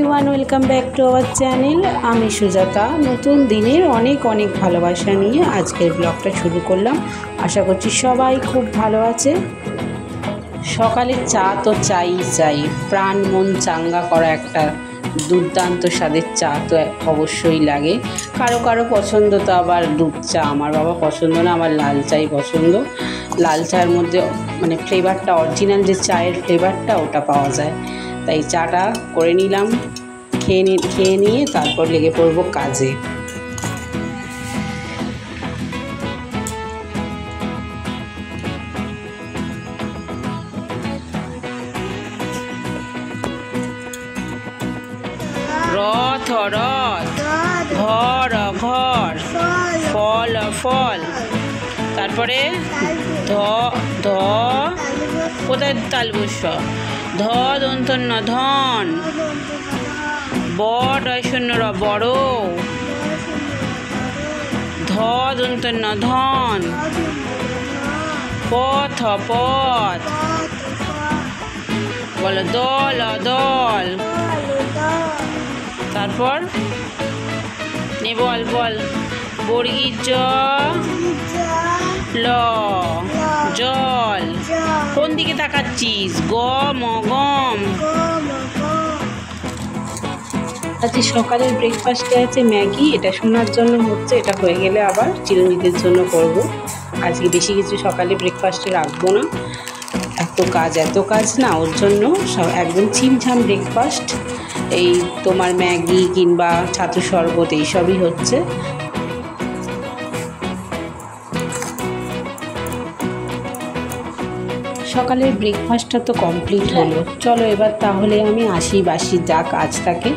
Everyone, welcome back to our channel. আমি সুজাতা নতুন দিনের অনেক অনেক ভালোবাসা নিয়ে আজকের ব্লগটা শুরু করলাম। আশা করছি সবাই খুব ভালো আছে। সকালে চা তো চাই, প্রাণ মন চাঙ্গা করা একটা দুর্দান্ত স্বাদের চা তো অবশ্যই লাগে। কারো কারো পছন্দ তো আবার দুধ চা, আমার বাবা পছন্দ না, আমার লাল চাই পছন্দ। লাল চায়ের মধ্যে মানে ফ্লেভারটা, অরিজিনাল যে চায়ের ফ্লেভারটা ওটা পাওয়া যায়। তাই চাটা করে নিলাম, খেয়ে নিয়ে তারপর লেগে পড়বো কাজে। রথ রথ, ঘর ঘর, ফল ফল, তারপরে ধ ধ কোথায় তালবস্য, ধ দন্তন্য ধন, বড় শূন্য র বড়, ধ দন্তন্য ধন, পথ পথ, বলো দল দল, তারপর নে বল বল, বর্গীর জ ল, জল। কোন দিকে তাকাচ্ছিস? গম গম। আজকে সকালের ব্রেকফাস্টে আছে ম্যাগি, এটা শোনার জন্য হচ্ছে, এটা হয়ে গেলে আবার চিরঞ্জিতের জন্য করব। আজকে বেশি কিছু সকালে ব্রেকফাস্টে রাখবো না, এত কাজ না, ওর জন্য সব একদম ছিমছাম ব্রেকফাস্ট। এই তোমার ম্যাগি কিংবা ছাতু শরবত এইসবই হচ্ছে। সকালের ব্রেকফাস্টটা তো কমপ্লিট হলো। চলো এবার তাহলে আমি আসি, বাসি যা কাজ থাকে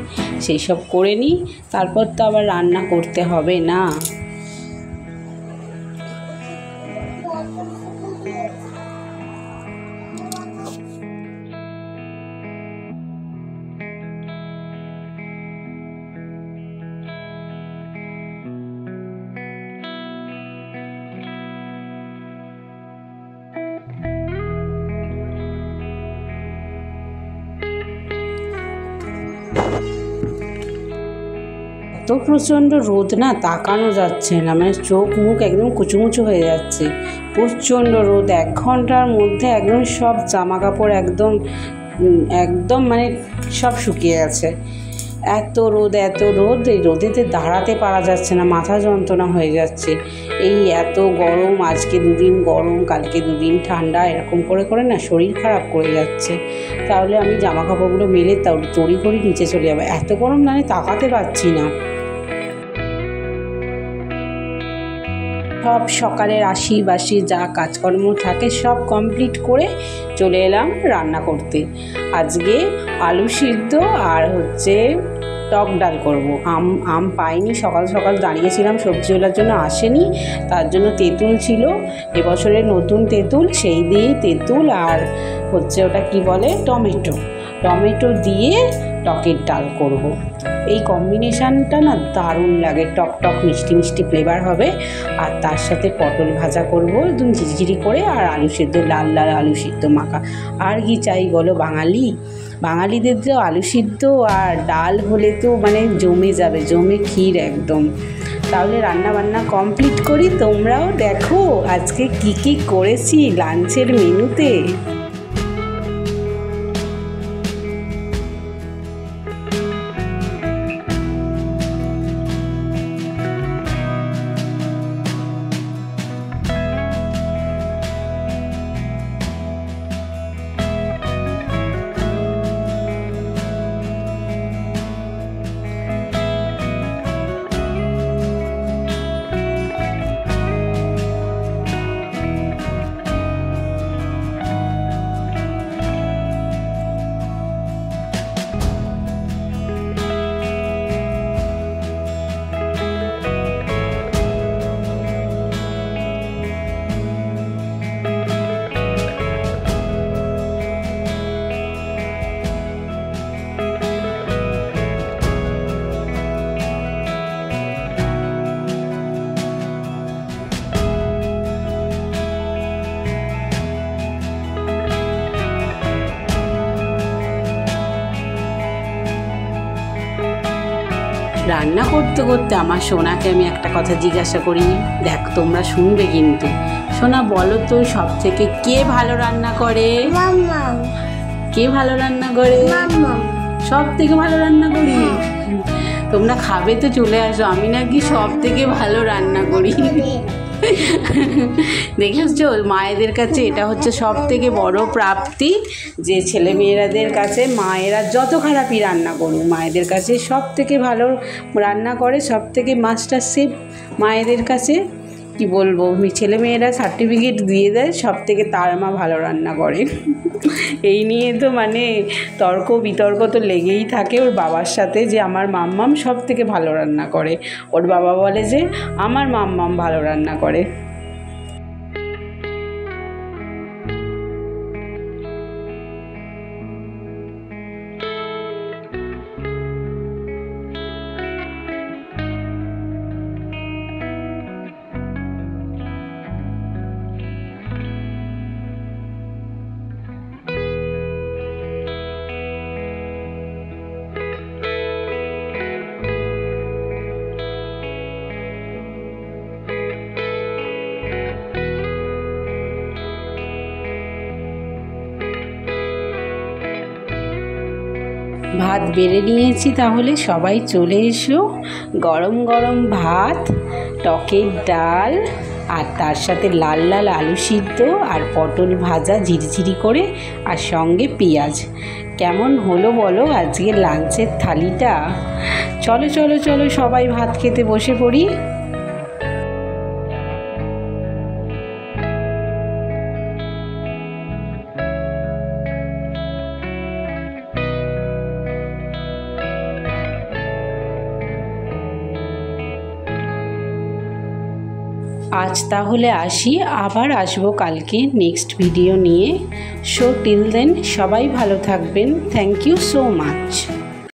সেই সব করে নিই, তারপর তো আবার রান্না করতে হবে না। এত প্রচণ্ড রোদ না, তাকানো যাচ্ছে না, মানে চোখ মুখ একদম কুচুমুচু হয়ে যাচ্ছে। প্রচণ্ড রোদ, 1 ঘন্টার মধ্যে একদম সব জামা কাপড় একদম মানে সব শুকিয়ে গেছে। এত রোদ, এই রোদেতে দাঁড়াতে পারা যাচ্ছে না, মাথা যন্ত্রণা হয়ে যাচ্ছে। এই এত গরম, আজকে 2 দিন গরম, কালকে 2 দিন ঠান্ডা, এরকম করে না শরীর খারাপ করে যাচ্ছে। তাহলে আমি জামা কাপড়গুলো মেলে তড়ি করে নিচে চলে যাবো, এত গরম না, তাকাতে পারছি না। সব সকালের বাসি যা কাজকর্ম থাকে সব কমপ্লিট করে চলে এলাম রান্না করতে। আজকে আলু সিদ্ধ আর হচ্ছে টক ডাল করব। আম পাইনি, সকাল সকাল দাঁড়িয়েছিলাম, সবজিওয়ালার জন্য আসেনি, তার জন্য তেঁতুল ছিল, এবছরের নতুন তেঁতুল, সেই দিয়ে তেঁতুল আর হচ্ছে ওটা কি বলে টমেটো দিয়ে টকের ডাল করব। এই কম্বিনেশানটা না দারুণ লাগে, টক মিষ্টি মিষ্টি ফ্লেভার হবে। আর তার সাথে পটল ভাজা করব একদম ঝিরিঝিরি করে, আর আলু সিদ্ধ, লাল লাল আলু সিদ্ধ মাখা। আর কি চাই বলো, বাঙালিদের তো আলু সিদ্ধ আর ডাল হলে তো মানে জমে ক্ষীর একদম। তাহলে রান্না বান্না কমপ্লিট করি, তোমরাও দেখো আজকে কি করেছি লাঞ্চের মেনুতে। রান্না করতে করতে আমার সোনাকে আমি একটা কথা জিজ্ঞাসা করি, দেখ তোমরা শুনবে কিন্তু। সোনা বলো তো, সব থেকে কে ভালো রান্না করে? কে ভালো রান্না করে? সব থেকে ভালো রান্না করি। তোমরা খাবে তো চলে আসো, আমি নাকি সব থেকে ভালো রান্না করি। দেখেছো, মায়েদের কাছে এটা হচ্ছে সব থেকে বড় প্রাপ্তি, যে ছেলেমেয়েরাদের কাছে মায়েরা যত খারাপই রান্না করুক, মায়েদের কাছে সব থেকে ভালো রান্না করে, সব থেকে মাস্টার শেফ মায়েদের কাছে। কি বলবো, ছেলেমেয়েরা সার্টিফিকেট দিয়ে দেয় সব থেকে তার মা ভালো রান্না করে। এই নিয়ে তো মানে তর্ক বিতর্ক তো লেগেই থাকে ওর বাবার সাথে, যে আমার মাম্মাম সব থেকে ভালো রান্না করে। ওর বাবা বলে যে আমার মাম্মাম ভালো রান্না করে। ভাত বেড়ে নিয়েছি, তাহলে সবাই চলে এসো। গরম গরম ভাত, টকের ডাল, আর তার সাথে লাল লাল আলু সিদ্ধ আর পটল ভাজা ঝিরিঝিরি করে, আর সঙ্গে পেঁয়াজ। কেমন হলো বলো আজকের লাঞ্চের থালিটা? চলো চলো চলো সবাই ভাত খেতে বসে পড়ি। আজ তাহলে আসি, আবার আসবো কালকে নেক্সট ভিডিও নিয়ে। সো টিল দেন সবাই ভালো থাকবেন। Thank you so much.